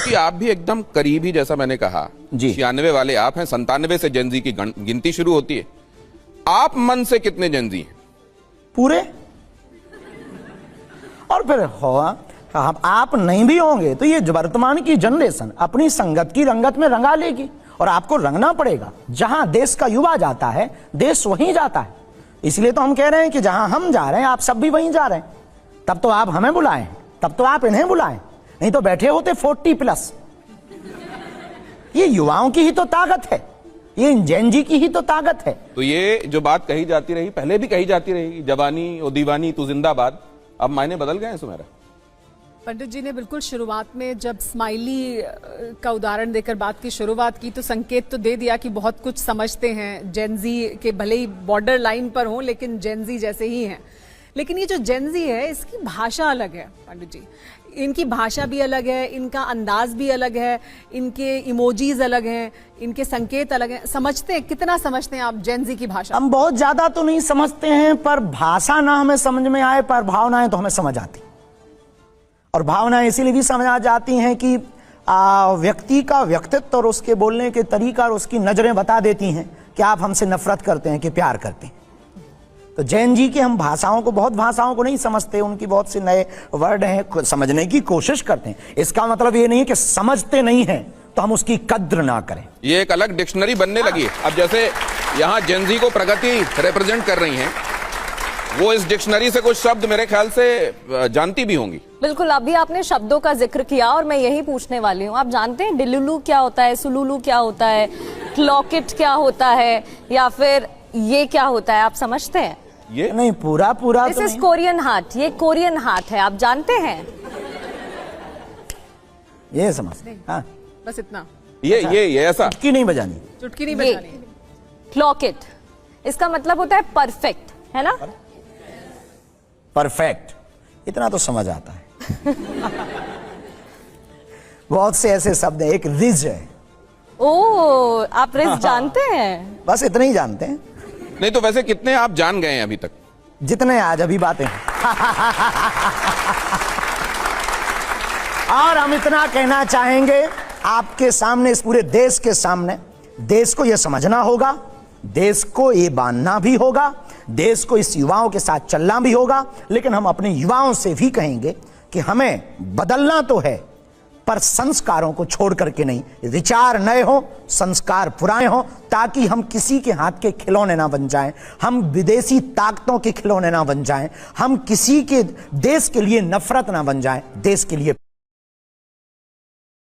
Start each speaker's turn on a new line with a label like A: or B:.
A: क्योंकि आप भी एकदम करीबी, जैसा मैंने कहा
B: जी
A: 96 वाले आप हैं, 97 से जेनजी की गिनती शुरू होती है। आप मन से कितने जेनजी हैं?
B: पूरे। और फिर आप नहीं भी होंगे तो ये वर्तमान की जनरेशन अपनी संगत की रंगत में रंगा लेगी, और आपको रंगना पड़ेगा। जहां देश का युवा जाता है देश वहीं जाता है। इसलिए तो हम कह रहे हैं कि जहां हम जा रहे हैं आप सब भी वहीं जा रहे हैं। तब तो आप हमें बुलाएं, तब तो आप इन्हें बुलाएं, नहीं तो बैठे होते 40+। ये युवाओं की ही तो ताकत है, ये जेनजी की ही तो ताकत है।
A: तो ये जो बात कही जाती रही, पहले भी कही जाती रही, जवानी ओ दीवानी तू जिंदाबाद, अब मायने बदल गए हैं सुमेरा?
C: पंडित जी ने बिल्कुल शुरुआत में जब स्माइली का उदाहरण देकर बात की शुरुआत की तो संकेत तो दे दिया कि बहुत कुछ समझते हैं। जेनजी के भले ही बॉर्डर लाइन पर हों लेकिन जेनजी जैसे ही हैं। लेकिन ये जो जेनजी है इसकी भाषा अलग है पंडित जी, इनकी भाषा भी अलग है, इनका अंदाज भी अलग है, इनके इमोजीज अलग हैं, इनके संकेत अलग हैं। समझते हैं, कितना समझते हैं आप जेनजी की भाषा?
B: हम बहुत ज्यादा तो नहीं समझते हैं, पर भाषा ना हमें समझ में आए पर भावनाएं तो हमें समझ आती। और भावनाएं इसीलिए भी समझ आ जाती हैं कि व्यक्ति का व्यक्तित्व और उसके बोलने के तरीका और उसकी नजरें बता देती हैं कि आप हमसे नफरत करते हैं कि प्यार करते हैं। तो जैन जी की हम भाषाओं को, बहुत भाषाओं को नहीं समझते, उनकी बहुत से नए वर्ड हैं, समझने की कोशिश करते हैं। इसका मतलब ये नहीं कि समझते नहीं हैं तो हम उसकी कद्र ना करें।
A: ये एक अलग डिक्शनरी बनने लगी है। अब जैसे यहाँ जेनजी को प्रगति रिप्रेजेंट कर रही हैं, वो इस डिक्शनरी से कुछ शब्द मेरे ख्याल से जानती भी होंगी।
D: बिल्कुल, अभी आपने शब्दों का जिक्र किया और मैं यही पूछने वाली हूँ। आप जानते हैं डिलुलू क्या होता है, सुलुलू क्या होता है, क्लॉकेट क्या होता है, या फिर ये क्या होता है? आप समझते हैं?
A: ये
B: नहीं, पूरा
D: दिस इज कोरियन हार्ट। ये कोरियन हार्ट है, आप जानते हैं?
B: ये समझते हैं। हाँ,
C: बस इतना।
A: ये ऐसा
B: चुटकी नहीं बजानी,
C: चुटकी नहीं बजानी।
D: क्लॉकेट, इसका मतलब होता है परफेक्ट, है ना?
B: परफेक्ट, इतना तो समझ आता है। बहुत से ऐसे शब्द हैं, एक रिज है।
D: ओ, आप रिज जानते हैं?
B: बस इतना ही जानते हैं।
A: नहीं तो वैसे कितने आप जान गए हैं अभी तक?
B: जितने आज अभी बातें हैं। और हम इतना कहना चाहेंगे आपके सामने, इस पूरे देश के सामने, देश को यह समझना होगा, देश को ये बांधना भी होगा, देश को इस युवाओं के साथ चलना भी होगा। लेकिन हम अपने युवाओं से भी कहेंगे कि हमें बदलना तो है, पर संस्कारों को छोड़ करके नहीं। विचार नए हो, संस्कार पुराने हो, ताकि हम किसी के हाथ के खिलौने ना बन जाएं, हम विदेशी ताकतों के खिलौने ना बन जाएं, हम किसी के देश के लिए नफरत ना बन जाएं, देश के लिए